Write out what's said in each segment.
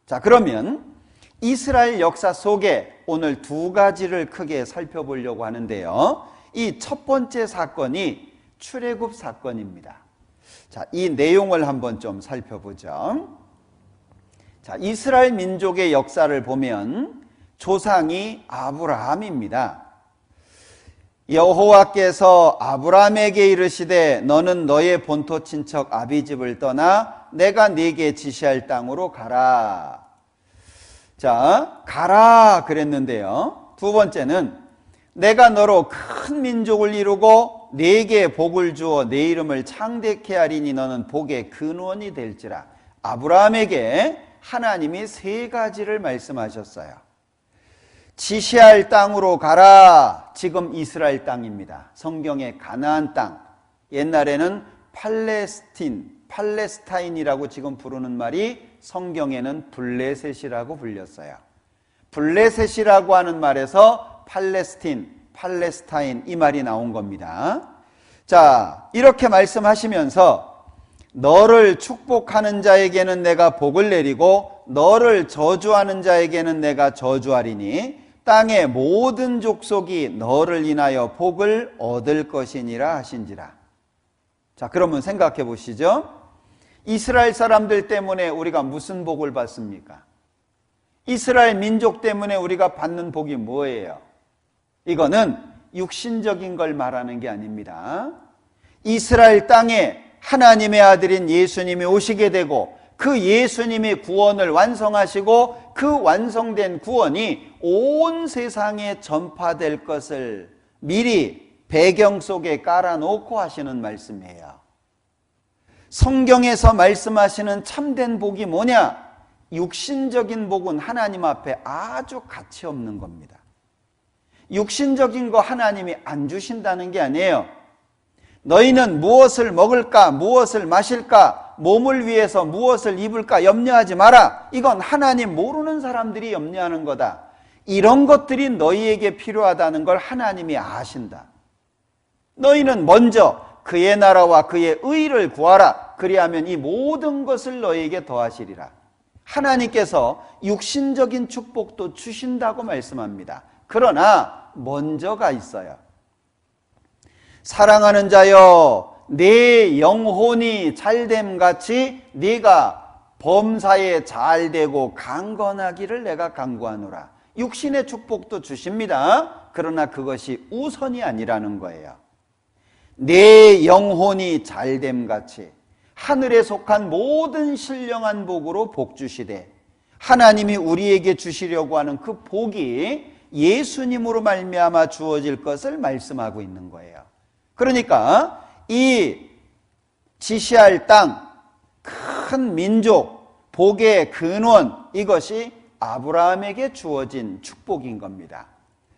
자, 그러면 이스라엘 역사 속에 오늘 두 가지를 크게 살펴보려고 하는데요. 이 첫 번째 사건이 출애굽 사건입니다. 자, 이 내용을 한번 좀 살펴보죠. 자, 이스라엘 민족의 역사를 보면 조상이 아브라함입니다. 여호와께서 아브라함에게 이르시되 너는 너의 본토 친척 아비집을 떠나 내가 네게 지시할 땅으로 가라. 자, 가라 그랬는데요. 두 번째는 내가 너로 큰 민족을 이루고 네게 복을 주어 네 이름을 창대케 하리니 너는 복의 근원이 될지라. 아브라함에게 하나님이 세 가지를 말씀하셨어요. 지시할 땅으로 가라. 지금 이스라엘 땅입니다. 성경의 가나안 땅. 옛날에는 팔레스타인이라고 지금 부르는 말이 성경에는 블레셋이라고 불렸어요. 블레셋이라고 하는 말에서 팔레스타인 이 말이 나온 겁니다. 자, 이렇게 말씀하시면서 너를 축복하는 자에게는 내가 복을 내리고 너를 저주하는 자에게는 내가 저주하리니 땅의 모든 족속이 너를 인하여 복을 얻을 것이니라 하신지라. 자, 그러면 생각해 보시죠. 이스라엘 사람들 때문에 우리가 무슨 복을 받습니까? 이스라엘 민족 때문에 우리가 받는 복이 뭐예요? 이거는 육신적인 걸 말하는 게 아닙니다. 이스라엘 땅에 하나님의 아들인 예수님이 오시게 되고 그 예수님이 구원을 완성하시고 그 완성된 구원이 온 세상에 전파될 것을 미리 배경 속에 깔아놓고 하시는 말씀이에요. 성경에서 말씀하시는 참된 복이 뭐냐? 육신적인 복은 하나님 앞에 아주 가치 없는 겁니다. 육신적인 거 하나님이 안 주신다는 게 아니에요. 너희는 무엇을 먹을까, 무엇을 마실까, 몸을 위해서 무엇을 입을까 염려하지 마라. 이건 하나님 모르는 사람들이 염려하는 거다. 이런 것들이 너희에게 필요하다는 걸 하나님이 아신다. 너희는 먼저 그의 나라와 그의 의를 구하라. 그리하면 이 모든 것을 너희에게 더하시리라. 하나님께서 육신적인 축복도 주신다고 말씀합니다. 그러나 먼저가 있어요. 사랑하는 자여, 내 영혼이 잘됨같이 네가 범사에 잘되고 강건하기를 내가 간구하노라. 육신의 축복도 주십니다. 그러나 그것이 우선이 아니라는 거예요. 내 영혼이 잘됨같이 하늘에 속한 모든 신령한 복으로 복 주시되 하나님이 우리에게 주시려고 하는 그 복이 예수님으로 말미암아 주어질 것을 말씀하고 있는 거예요. 그러니까 이 지시할 땅, 큰 민족, 복의 근원, 이것이 아브라함에게 주어진 축복인 겁니다.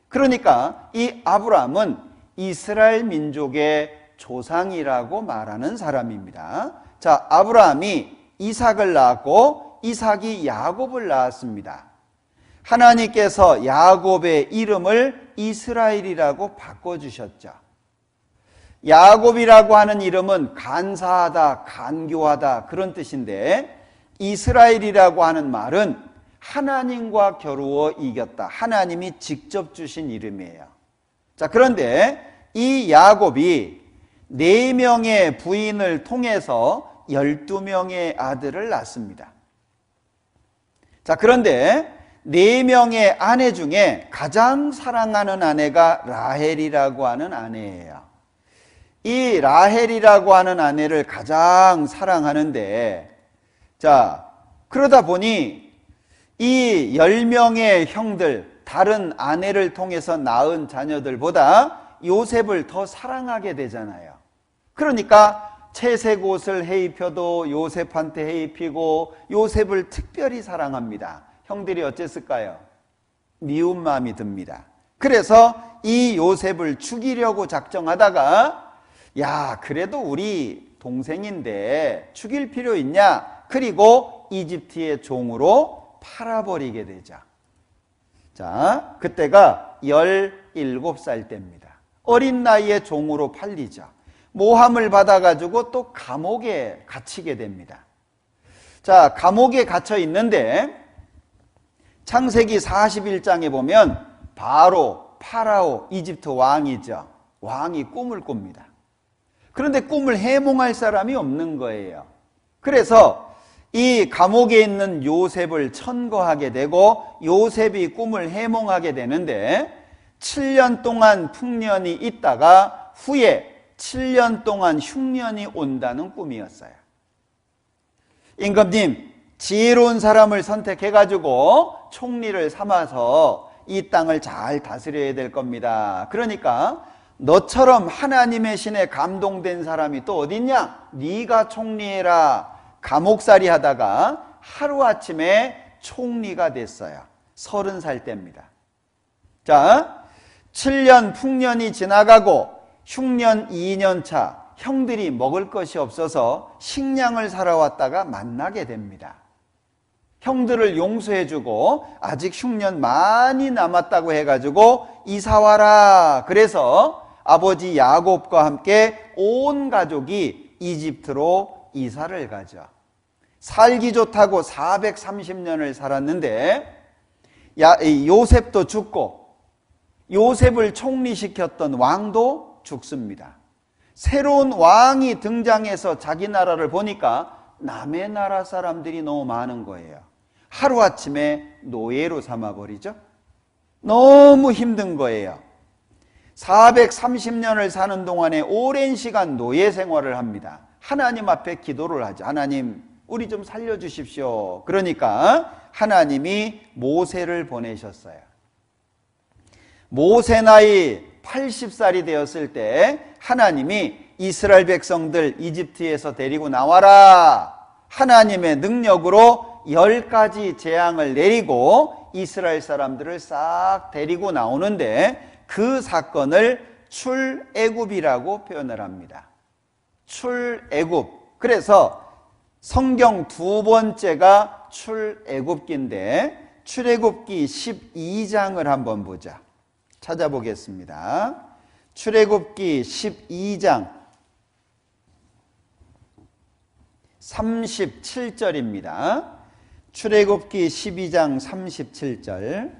그러니까 이 아브라함은 이스라엘 민족의 조상이라고 말하는 사람입니다. 자, 아브라함이 이삭을 낳았고 이삭이 야곱을 낳았습니다. 하나님께서 야곱의 이름을 이스라엘이라고 바꿔주셨죠. 야곱이라고 하는 이름은 간사하다, 간교하다 그런 뜻인데 이스라엘이라고 하는 말은 하나님과 겨루어 이겼다. 하나님이 직접 주신 이름이에요. 자, 그런데 이 야곱이 4명의 부인을 통해서 12명의 아들을 낳습니다. 자, 그런데 4명의 아내 중에 가장 사랑하는 아내가 라헬이라고 하는 아내예요. 이 라헬이라고 하는 아내를 가장 사랑하는데, 자, 그러다 보니 이 10명의 형들, 다른 아내를 통해서 낳은 자녀들보다 요셉을 더 사랑하게 되잖아요. 그러니까 채색 옷을 해입혀도 요셉한테 해입히고 요셉을 특별히 사랑합니다. 형들이 어쨌을까요? 미운 마음이 듭니다. 그래서 이 요셉을 죽이려고 작정하다가 야, 그래도 우리 동생인데 죽일 필요 있냐? 그리고 이집트의 종으로 팔아버리게 되죠. 자, 그때가 17살 때입니다. 어린 나이에 종으로 팔리죠. 모함을 받아가지고 또 감옥에 갇히게 됩니다. 자, 감옥에 갇혀 있는데 창세기 41장에 보면 바로 파라오 이집트 왕이죠. 왕이 꿈을 꿉니다. 그런데 꿈을 해몽할 사람이 없는 거예요. 그래서 이 감옥에 있는 요셉을 천거하게 되고 요셉이 꿈을 해몽하게 되는데 7년 동안 풍년이 있다가 후에 7년 동안 흉년이 온다는 꿈이었어요. 임금님, 지혜로운 사람을 선택해가지고 총리를 삼아서 이 땅을 잘 다스려야 될 겁니다. 그러니까 너처럼 하나님의 신에 감동된 사람이 또 어딨냐? 네가 총리해라. 감옥살이 하다가 하루아침에 총리가 됐어요. 30살 때입니다. 자, 7년 풍년이 지나가고 흉년 2년 차, 형들이 먹을 것이 없어서 식량을 사러 왔다가 만나게 됩니다. 형들을 용서해주고 아직 흉년 많이 남았다고 해가지고 이사 와라. 그래서 아버지 야곱과 함께 온 가족이 이집트로 이사를 가죠. 살기 좋다고 430년을 살았는데 요셉도 죽고 요셉을 총리시켰던 왕도 죽습니다. 새로운 왕이 등장해서 자기 나라를 보니까 남의 나라 사람들이 너무 많은 거예요. 하루아침에 노예로 삼아버리죠. 너무 힘든 거예요. 430년을 사는 동안에 오랜 시간 노예 생활을 합니다. 하나님 앞에 기도를 하죠. 하나님, 우리 좀 살려주십시오. 그러니까 하나님이 모세를 보내셨어요. 모세 나이 80살이 되었을 때 하나님이 이스라엘 백성들 이집트에서 데리고 나와라. 하나님의 능력으로 10가지 재앙을 내리고 이스라엘 사람들을 싹 데리고 나오는데 그 사건을 출애굽이라고 표현을 합니다. 출애굽. 그래서 성경 두 번째가 출애굽기인데 출애굽기 12장을 한번 보자. 찾아보겠습니다. 출애굽기 12장 37절입니다. 출애굽기 12장 37절.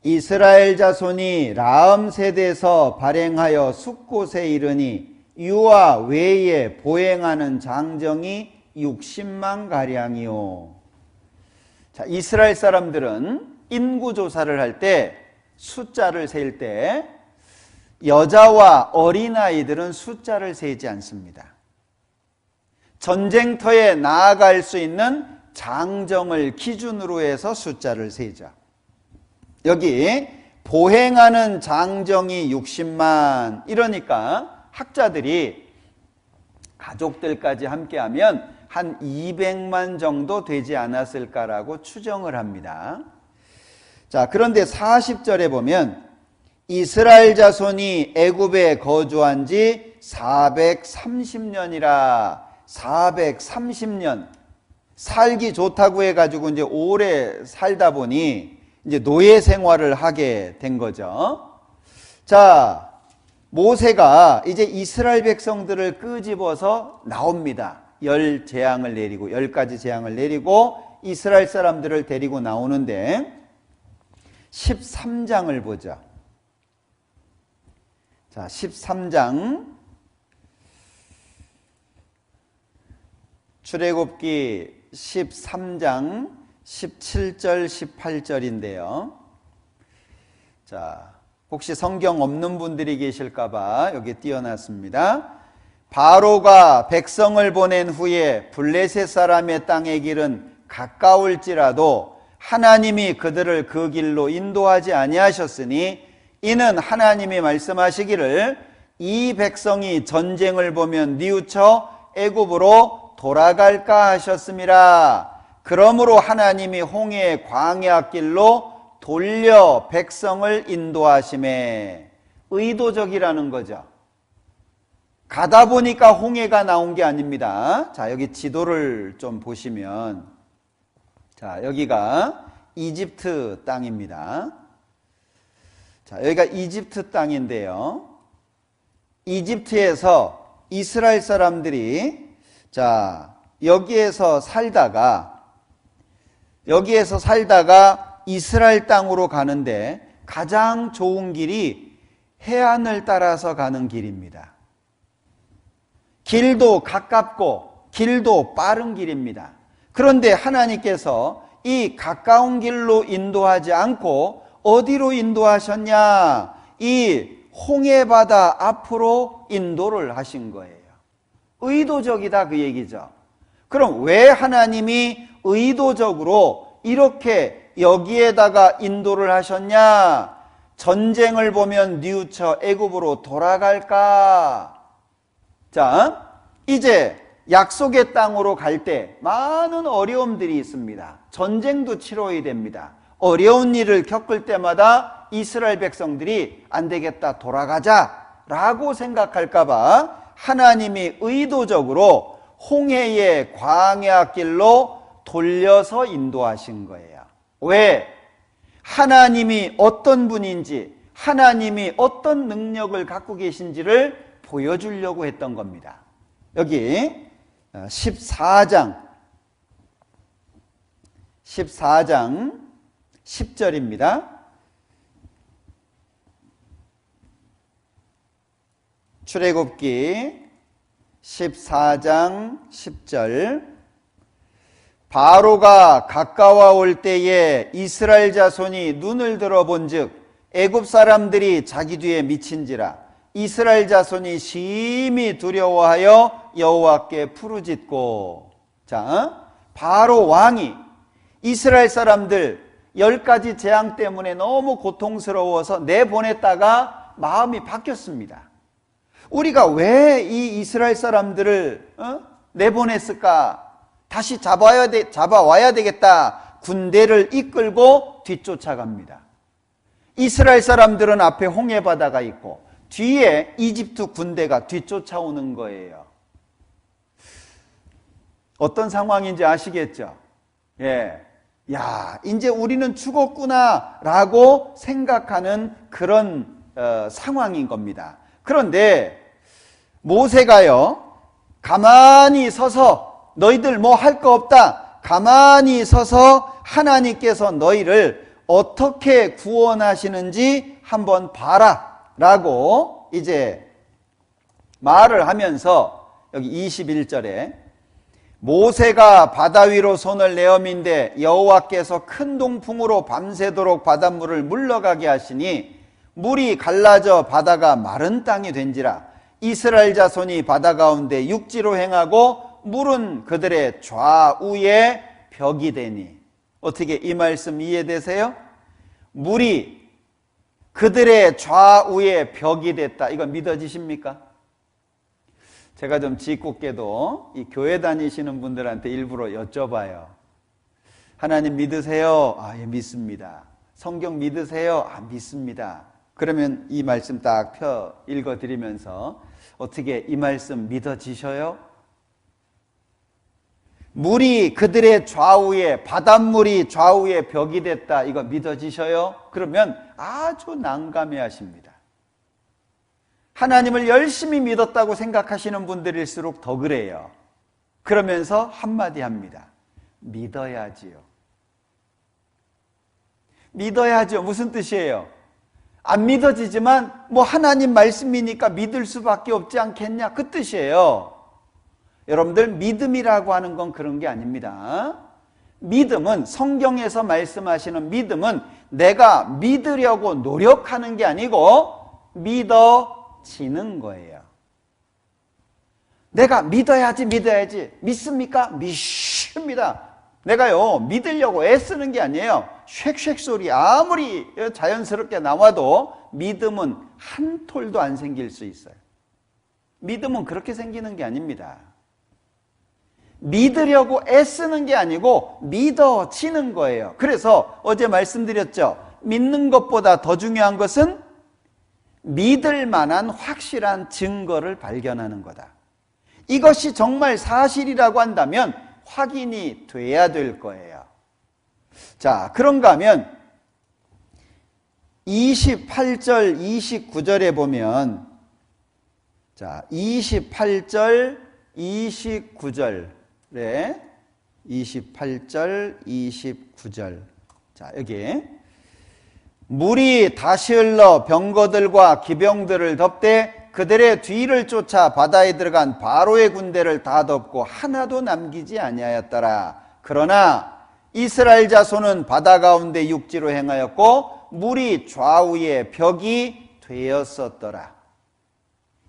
이스라엘 자손이 라암 세대에서 발행하여 숫곳에 이르니 유아 외에 보행하는 장정이 60만 가량이요. 자, 이스라엘 사람들은 인구 조사를 할 때 숫자를 셀 때 여자와 어린아이들은 숫자를 세지 않습니다. 전쟁터에 나아갈 수 있는 장정을 기준으로 해서 숫자를 세죠. 여기 보행하는 장정이 60만 이러니까 학자들이 가족들까지 함께하면 한 200만 정도 되지 않았을까라고 추정을 합니다. 자, 그런데 40절에 보면 이스라엘 자손이 애굽에 거주한 지 430년이라 430년 살기 좋다고 해가지고 이제 오래 살다 보니 이제 노예 생활을 하게 된 거죠. 자, 모세가 이제 이스라엘 백성들을 끄집어서 나옵니다. 10가지 재앙을 내리고 이스라엘 사람들을 데리고 나오는데 13장을 보죠. 자, 13장 출애굽기 13장 17절 18절인데요. 자, 혹시 성경 없는 분들이 계실까봐 여기 띄워놨습니다. 바로가 백성을 보낸 후에 블레셋 사람의 땅의 길은 가까울지라도 하나님이 그들을 그 길로 인도하지 아니하셨으니 이는 하나님이 말씀하시기를 이 백성이 전쟁을 보면 뉘우쳐 애굽으로 돌아갈까 하셨음이라. 그러므로 하나님이 홍해의 광야 길로 돌려 백성을 인도하심에 의도적이라는 거죠. 가다 보니까 홍해가 나온 게 아닙니다. 자, 여기 지도를 좀 보시면 자, 여기가 이집트 땅입니다. 자, 여기가 이집트 땅인데요. 이집트에서 이스라엘 사람들이 자, 여기에서 살다가 여기에서 살다가 이스라엘 땅으로 가는데 가장 좋은 길이 해안을 따라서 가는 길입니다. 길도 가깝고 길도 빠른 길입니다. 그런데 하나님께서 이 가까운 길로 인도하지 않고 어디로 인도하셨냐? 이 홍해바다 앞으로 인도를 하신 거예요. 의도적이다 그 얘기죠. 그럼 왜 하나님이 의도적으로 이렇게 여기에다가 인도를 하셨냐? 전쟁을 보면 뉘우쳐 애굽으로 돌아갈까? 자, 이제 약속의 땅으로 갈 때 많은 어려움들이 있습니다. 전쟁도 치러야 됩니다. 어려운 일을 겪을 때마다 이스라엘 백성들이 안 되겠다 돌아가자 라고 생각할까 봐 하나님이 의도적으로 홍해의 광야 길로 돌려서 인도하신 거예요. 왜? 하나님이 어떤 분인지, 하나님이 어떤 능력을 갖고 계신지를 보여주려고 했던 겁니다. 여기 14장 10절입니다. 출애굽기 14장 10절. 바로가 가까워 올 때에 이스라엘 자손이 눈을 들어본즉 애굽 사람들이 자기 뒤에 미친지라. 이스라엘 자손이 심히 두려워하여 여호와께 부르짖고. 자, 바로 왕이 이스라엘 사람들 10가지 재앙 때문에 너무 고통스러워서 내보냈다가 마음이 바뀌었습니다. 우리가 왜 이 이스라엘 사람들을 내보냈을까? 다시 잡아와야 되겠다. 군대를 이끌고 뒤쫓아갑니다. 이스라엘 사람들은 앞에 홍해바다가 있고 뒤에 이집트 군대가 뒤쫓아오는 거예요. 어떤 상황인지 아시겠죠? 예. 야, 이제 우리는 죽었구나 라고 생각하는 그런 상황인 겁니다. 그런데 모세가요, 가만히 서서 너희들 뭐 할 거 없다. 가만히 서서 하나님께서 너희를 어떻게 구원하시는지 한번 봐라 라고 이제 말을 하면서 여기 21절에 모세가 바다 위로 손을 내어민데 여호와께서 큰 동풍으로 밤새도록 바닷물을 물러가게 하시니 물이 갈라져 바다가 마른 땅이 된지라. 이스라엘 자손이 바다 가운데 육지로 행하고 물은 그들의 좌우에 벽이 되니. 어떻게 이 말씀 이해되세요? 물이 그들의 좌우에 벽이 됐다. 이거 믿어지십니까? 제가 좀 짓궂게도 이 교회 다니시는 분들한테 일부러 여쭤봐요. 하나님 믿으세요? 아, 예, 믿습니다. 성경 믿으세요? 아, 믿습니다. 그러면 이 말씀 딱 펴 읽어드리면서 어떻게 이 말씀 믿어지셔요? 물이 그들의 좌우에, 바닷물이 좌우에 벽이 됐다. 이거 믿어지셔요? 그러면 아주 난감해 하십니다. 하나님을 열심히 믿었다고 생각하시는 분들일수록 더 그래요. 그러면서 한마디 합니다. 믿어야지요. 믿어야죠. 무슨 뜻이에요? 안 믿어지지만 뭐 하나님 말씀이니까 믿을 수밖에 없지 않겠냐? 그 뜻이에요. 여러분들, 믿음이라고 하는 건 그런 게 아닙니다. 믿음은, 성경에서 말씀하시는 믿음은 내가 믿으려고 노력하는 게 아니고 믿어지는 거예요. 내가 믿어야지 믿습니까? 믿습니다. 내가요 믿으려고 애쓰는 게 아니에요. 쉑쉑 소리 아무리 자연스럽게 나와도 믿음은 한 톨도 안 생길 수 있어요. 믿음은 그렇게 생기는 게 아닙니다. 믿으려고 애쓰는 게 아니고 믿어지는 거예요. 그래서 어제 말씀드렸죠. 믿는 것보다 더 중요한 것은 믿을 만한 확실한 증거를 발견하는 거다. 이것이 정말 사실이라고 한다면 확인이 돼야 될 거예요. 자, 그런가 하면 28절, 29절에 보면, 자, 28절, 29절에 28절, 29절. 자, 여기. 물이 다시 흘러 병거들과 기병들을 덮되 그들의 뒤를 쫓아 바다에 들어간 바로의 군대를 다 덮고 하나도 남기지 아니하였더라. 그러나 이스라엘 자손은 바다 가운데 육지로 행하였고 물이 좌우에 벽이 되었었더라.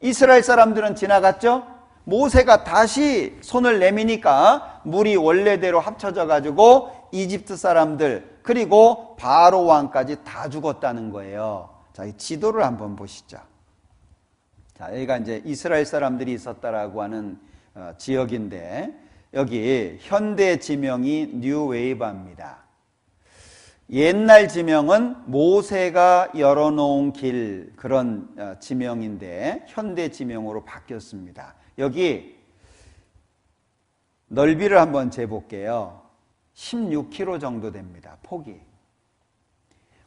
이스라엘 사람들은 지나갔죠? 모세가 다시 손을 내미니까 물이 원래대로 합쳐져 가지고 이집트 사람들 그리고 바로 왕까지 다 죽었다는 거예요. 자, 이 지도를 한번 보시죠. 자, 여기가 이제 이스라엘 사람들이 있었다라고 하는 지역인데 여기 현대 지명이 뉴웨이바입니다. 옛날 지명은 모세가 열어놓은 길 그런 지명인데 현대 지명으로 바뀌었습니다. 여기 넓이를 한번 재볼게요. 16km 정도 됩니다. 폭이.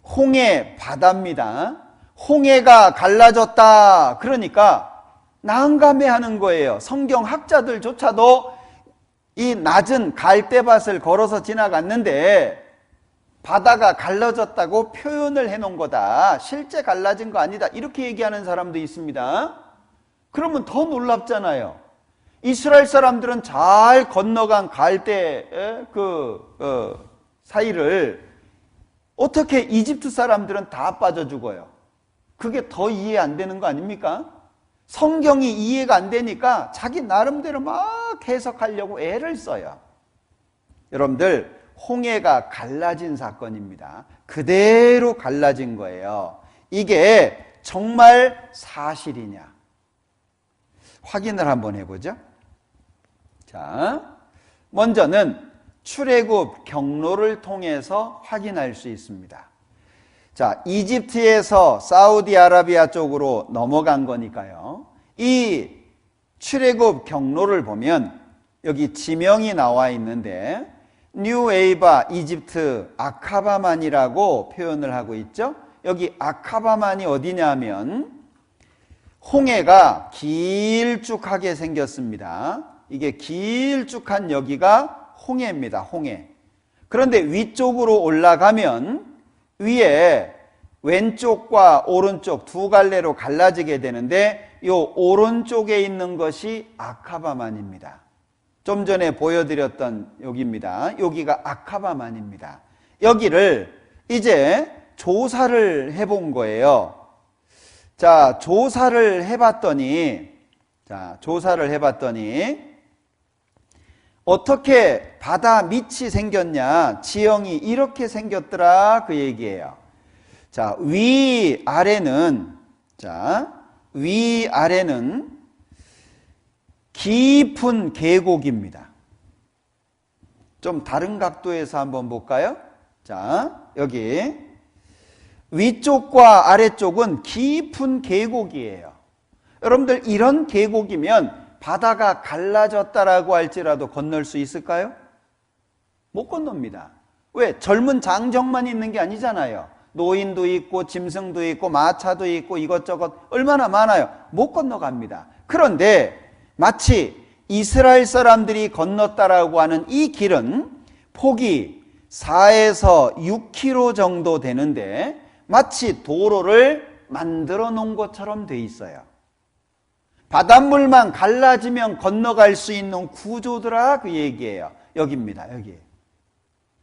홍해 바다입니다. 홍해가 갈라졌다. 그러니까 난감해하는 거예요. 성경 학자들조차도 이 낮은 갈대밭을 걸어서 지나갔는데 바다가 갈라졌다고 표현을 해놓은 거다. 실제 갈라진 거 아니다. 이렇게 얘기하는 사람도 있습니다. 그러면 더 놀랍잖아요. 이스라엘 사람들은 잘 건너간 갈대 사이를 어떻게 이집트 사람들은 다 빠져 죽어요? 그게 더 이해 안 되는 거 아닙니까? 성경이 이해가 안 되니까 자기 나름대로 막 해석하려고 애를 써요. 여러분들, 홍해가 갈라진 사건입니다. 그대로 갈라진 거예요. 이게 정말 사실이냐? 확인을 한번 해보죠. 자, 먼저는 출애굽 경로를 통해서 확인할 수 있습니다. 자, 이집트에서 사우디아라비아 쪽으로 넘어간 거니까요. 이 출애굽 경로를 보면 여기 지명이 나와 있는데 뉴웨이바 이집트 아카바만이라고 표현을 하고 있죠. 여기 아카바만이 어디냐면 홍해가 길쭉하게 생겼습니다. 이게 길쭉한 여기가 홍해입니다. 홍해. 그런데 위쪽으로 올라가면 위에 왼쪽과 오른쪽 두 갈래로 갈라지게 되는데 이 오른쪽에 있는 것이 아카바만입니다. 좀 전에 보여드렸던 여기입니다. 여기가 아카바만입니다. 여기를 이제 조사를 해본 거예요. 자, 조사를 해봤더니 어떻게 바다 밑이 생겼냐? 지형이 이렇게 생겼더라 그 얘기예요. 자, 위아래는 깊은 계곡입니다. 좀 다른 각도에서 한번 볼까요? 자, 여기 위쪽과 아래쪽은 깊은 계곡이에요. 여러분들, 이런 계곡이면 바다가 갈라졌다라고 할지라도 건널 수 있을까요? 못 건넙니다. 왜? 젊은 장정만 있는 게 아니잖아요. 노인도 있고 짐승도 있고 마차도 있고 이것저것 얼마나 많아요. 못 건너갑니다. 그런데 마치 이스라엘 사람들이 건넜다라고 하는 이 길은 폭이 4에서 6km 정도 되는데 마치 도로를 만들어 놓은 것처럼 돼 있어요. 바닷물만 갈라지면 건너갈 수 있는 구조더라 그 얘기예요. 여기입니다. 여기.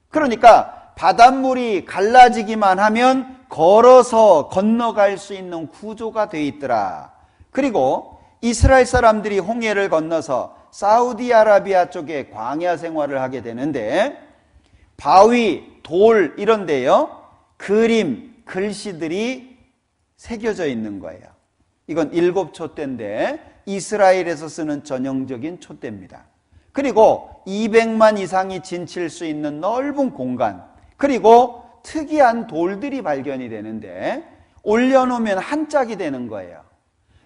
그러니까 바닷물이 갈라지기만 하면 걸어서 건너갈 수 있는 구조가 돼 있더라. 그리고 이스라엘 사람들이 홍해를 건너서 사우디아라비아 쪽에 광야 생활을 하게 되는데 바위, 돌 이런 데요 그림, 글씨들이 새겨져 있는 거예요. 이건 7촛대인데 이스라엘에서 쓰는 전형적인 촛대입니다. 그리고 200만 이상이 진칠 수 있는 넓은 공간, 그리고 특이한 돌들이 발견이 되는데 올려놓으면 한 짝이 되는 거예요.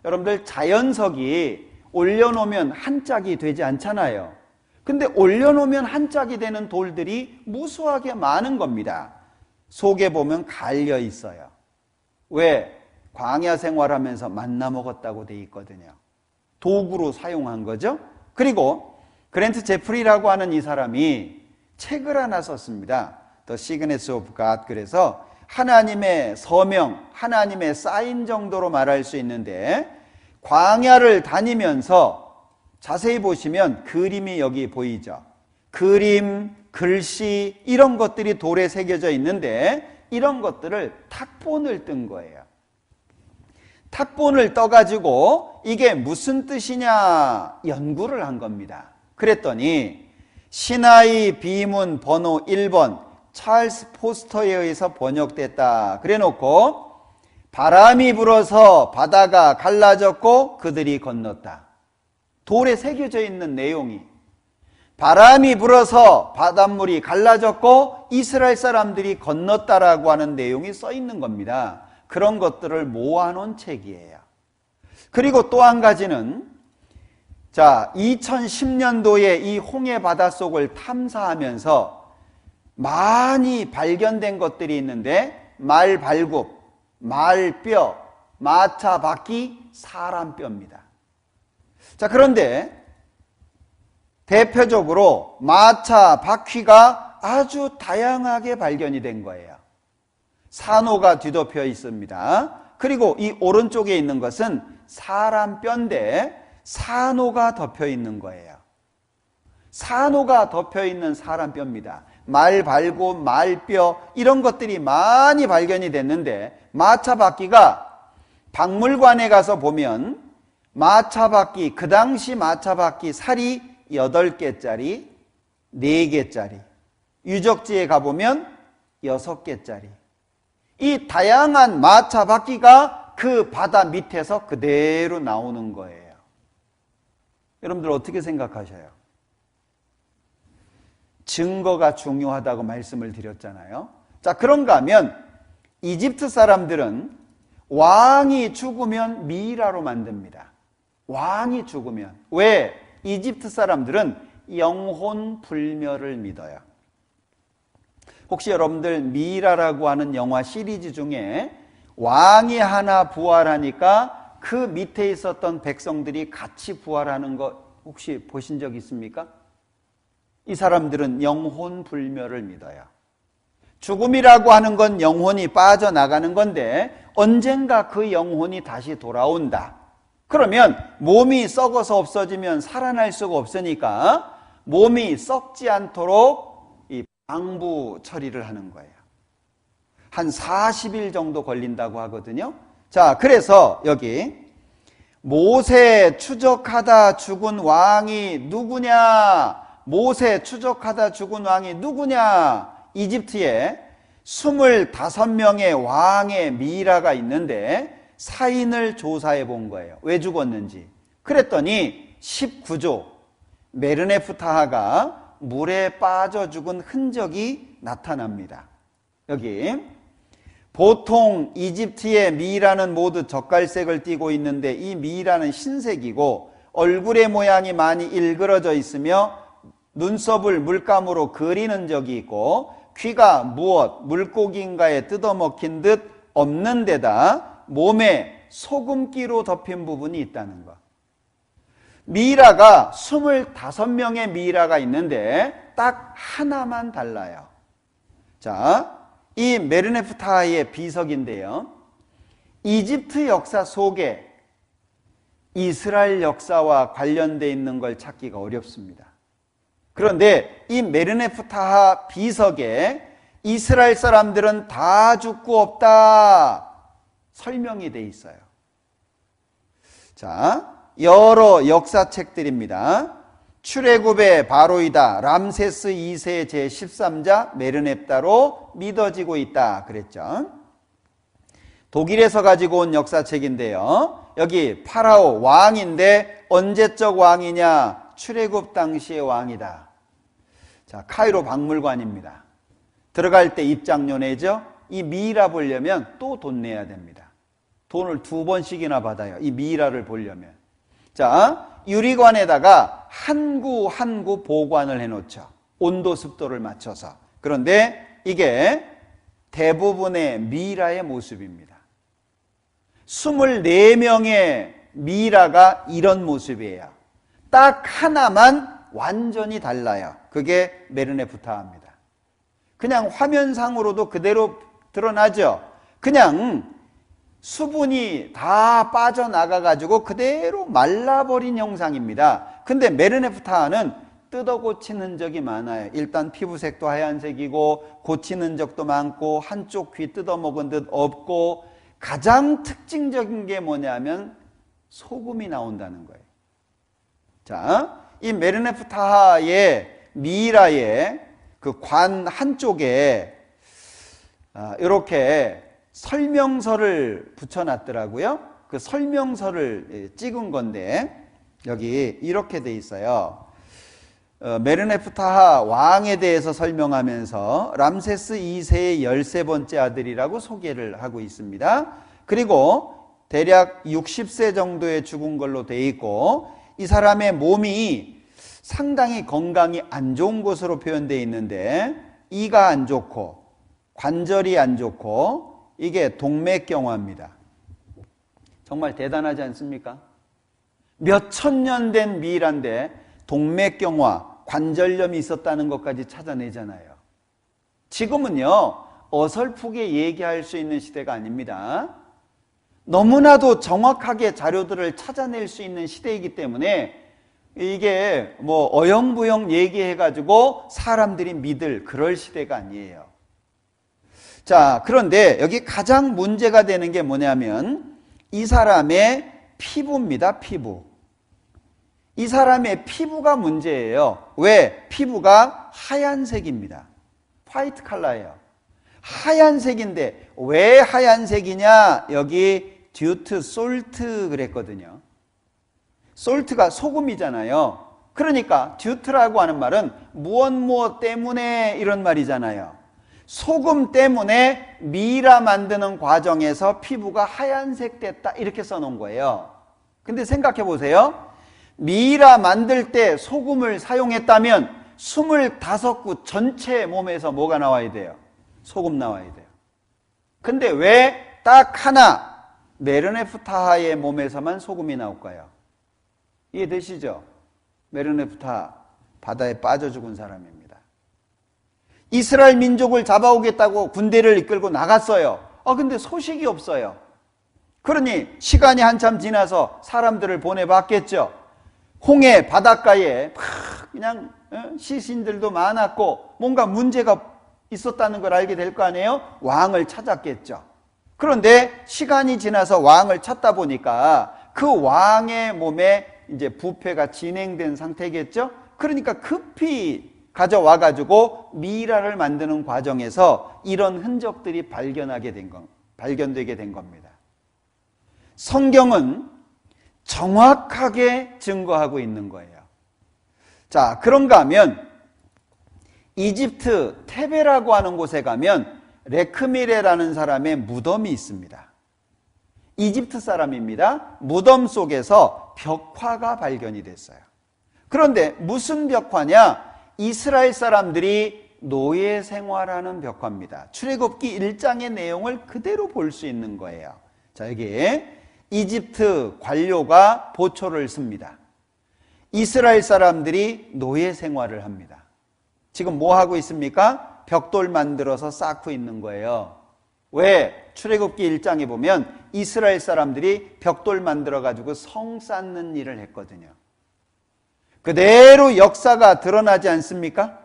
여러분들, 자연석이 올려놓으면 한 짝이 되지 않잖아요. 근데 올려놓으면 한 짝이 되는 돌들이 무수하게 많은 겁니다. 속에 보면 갈려 있어요. 왜? 광야 생활하면서 만나 먹었다고 돼 있거든요. 도구로 사용한 거죠. 그리고 그랜트 제프리라고 하는 이 사람이 책을 하나 썼습니다. The Signature of God. 그래서 하나님의 서명, 하나님의 사인 정도로 말할 수 있는데, 광야를 다니면서 자세히 보시면 그림이 여기 보이죠. 그림, 글씨 이런 것들이 돌에 새겨져 있는데, 이런 것들을 탁본을 뜬 거예요. 탁본을 떠가지고 이게 무슨 뜻이냐 연구를 한 겁니다. 그랬더니 시나이 비문 번호 1번 찰스 포스터에 의해서 번역됐다 그래놓고, 바람이 불어서 바다가 갈라졌고 그들이 건넜다. 돌에 새겨져 있는 내용이 바람이 불어서 바닷물이 갈라졌고 이스라엘 사람들이 건넜다라고 하는 내용이 써 있는 겁니다. 그런 것들을 모아놓은 책이에요. 그리고 또 한 가지는, 2010년도에 이 홍해 바닷속을 탐사하면서 많이 발견된 것들이 있는데, 말 발굽, 말뼈, 마차 바퀴, 사람 뼈입니다. 그런데 대표적으로 마차 바퀴가 아주 다양하게 발견이 된 거예요. 산호가 뒤덮여 있습니다. 그리고 이 오른쪽에 있는 것은 사람 뼈인데 산호가 덮여 있는 거예요. 산호가 덮여 있는 사람 뼈입니다. 말 발굽, 말뼈 이런 것들이 많이 발견이 됐는데, 마차 바퀴가 박물관에 가서 보면 마차 바퀴, 그 당시 마차 바퀴 살이 8개짜리, 4개짜리, 유적지에 가보면 6개짜리, 이 다양한 마차 바퀴가 그 바다 밑에서 그대로 나오는 거예요. 여러분들 어떻게 생각하셔요? 증거가 중요하다고 말씀을 드렸잖아요. 그런가 하면 이집트 사람들은 왕이 죽으면 미이라로 만듭니다. 왕이 죽으면. 왜? 이집트 사람들은 영혼 불멸을 믿어요. 혹시 여러분들 미이라라고 하는 영화 시리즈 중에 왕이 하나 부활하니까 그 밑에 있었던 백성들이 같이 부활하는 거 혹시 보신 적 있습니까? 이 사람들은 영혼 불멸을 믿어요. 죽음이라고 하는 건 영혼이 빠져나가는 건데 언젠가 그 영혼이 다시 돌아온다. 그러면 몸이 썩어서 없어지면 살아날 수가 없으니까 몸이 썩지 않도록 이 방부 처리를 하는 거예요. 한 40일 정도 걸린다고 하거든요. 그래서 여기 모세 추적하다 죽은 왕이 누구냐? 모세 추적하다 죽은 왕이 누구냐? 이집트에 25명의 왕의 미이라가 있는데 사인을 조사해 본 거예요. 왜 죽었는지. 그랬더니 19조 메르네프타하가 물에 빠져 죽은 흔적이 나타납니다. 여기 보통 이집트의 미이라는 모두 젓갈색을 띠고 있는데 이 미이라는 흰색이고 얼굴의 모양이 많이 일그러져 있으며 눈썹을 물감으로 그리는 적이 있고 귀가 무엇 물고기인가에 뜯어먹힌 듯 없는 데다 몸에 소금기로 덮인 부분이 있다는 것. 미이라가 25명의 미이라가 있는데 딱 하나만 달라요. 이 메르네프타하의 비석인데요. 이집트 역사 속에 이스라엘 역사와 관련되어 있는 걸 찾기가 어렵습니다. 그런데 이 메르네프타하 비석에 이스라엘 사람들은 다 죽고 없다 설명이 돼 있어요. 여러 역사책들입니다. 출애굽의 바로이다, 람세스 2세 제13자 메르넵다로 믿어지고 있다 그랬죠. 독일에서 가지고 온 역사책인데요. 여기 파라오 왕인데 언제적 왕이냐? 출애굽 당시의 왕이다. 카이로 박물관입니다. 들어갈 때 입장료 내죠. 이 미이라 보려면 또 돈 내야 됩니다. 돈을 2번씩이나 받아요. 이 미이라를 보려면. 유리관에다가 한 구 한 구 보관을 해놓죠. 온도 습도를 맞춰서. 그런데 이게 대부분의 미이라의 모습입니다. 24명의 미이라가 이런 모습이에요. 딱 하나만 완전히 달라요. 그게 메르네프타하입니다. 그냥 화면상으로도 그대로 드러나죠. 그냥 수분이 다 빠져나가가지고 그대로 말라버린 형상입니다. 근데 메르네프타하는 뜯어 고친 흔적이 많아요. 일단 피부색도 하얀색이고 고치는 적도 많고 한쪽 귀 뜯어먹은 듯 없고 가장 특징적인 게 뭐냐면 소금이 나온다는 거예요. 자, 이 메르네프타하의 미이라의 그 관 한쪽에 이렇게 설명서를 붙여놨더라고요. 그 설명서를 찍은 건데 여기 이렇게 돼 있어요. 메르네프타하 왕에 대해서 설명하면서 람세스 2세의 13번째 아들이라고 소개를 하고 있습니다. 그리고 대략 60세 정도에 죽은 걸로 돼 있고 이 사람의 몸이 상당히 건강이 안 좋은 것으로 표현되어 있는데 이가 안 좋고 관절이 안 좋고 이게 동맥경화입니다. 정말 대단하지 않습니까? 몇 천 년 된 미이라인데 동맥경화, 관절염이 있었다는 것까지 찾아내잖아요. 지금은요, 어설프게 얘기할 수 있는 시대가 아닙니다. 너무나도 정확하게 자료들을 찾아낼 수 있는 시대이기 때문에 이게 뭐 어영부영 얘기해가지고 사람들이 믿을 그럴 시대가 아니에요. 자, 그런데 여기 가장 문제가 되는 게 뭐냐면 이 사람의 피부입니다. 피부. 이 사람의 피부가 문제예요. 왜? 피부가 하얀색입니다. 화이트 컬러예요. 하얀색인데 왜 하얀색이냐? 여기 듀트 솔트 그랬거든요. 솔트가 소금이잖아요. 그러니까 듀트라고 하는 말은 무엇 때문에 이런 말이잖아요. 소금 때문에 미이라 만드는 과정에서 피부가 하얀색 됐다 이렇게 써놓은 거예요. 근데 생각해 보세요. 미이라 만들 때 소금을 사용했다면 25구 전체 몸에서 뭐가 나와야 돼요? 소금 나와야 돼요. 근데 왜 딱 하나 메르네프타하의 몸에서만 소금이 나올까요? 이해되시죠? 메르네프타하 바다에 빠져 죽은 사람입니다. 이스라엘 민족을 잡아오겠다고 군대를 이끌고 나갔어요. 근데 소식이 없어요. 그러니 시간이 한참 지나서 사람들을 보내봤겠죠. 홍해 바닷가에 그냥 시신들도 많았고 뭔가 문제가 있었다는 걸 알게 될 거 아니에요? 왕을 찾았겠죠. 그런데 시간이 지나서 왕을 찾다 보니까 그 왕의 몸에 이제 부패가 진행된 상태겠죠. 그러니까 급히 가져와가지고 미이라를 만드는 과정에서 이런 흔적들이 발견되게 된 겁니다. 성경은 정확하게 증거하고 있는 거예요. 자, 그런가 하면 이집트 테베라고 하는 곳에 가면 레크미레라는 사람의 무덤이 있습니다. 이집트 사람입니다. 무덤 속에서 벽화가 발견이 됐어요. 그런데 무슨 벽화냐? 이스라엘 사람들이 노예 생활하는 벽화입니다. 출애굽기 1장의 내용을 그대로 볼 수 있는 거예요. 자, 여기에 이집트 관료가 보초를 씁니다. 이스라엘 사람들이 노예 생활을 합니다. 지금 뭐 하고 있습니까? 벽돌 만들어서 쌓고 있는 거예요. 왜? 출애굽기 1장에 보면 이스라엘 사람들이 벽돌 만들어 가지고 성 쌓는 일을 했거든요. 그대로 역사가 드러나지 않습니까?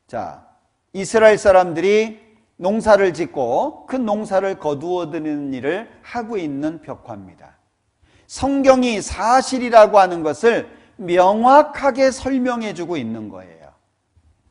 자, 이스라엘 사람들이 농사를 짓고 그 농사를 거두어드는 일을 하고 있는 벽화입니다. 성경이 사실이라고 하는 것을 명확하게 설명해 주고 있는 거예요.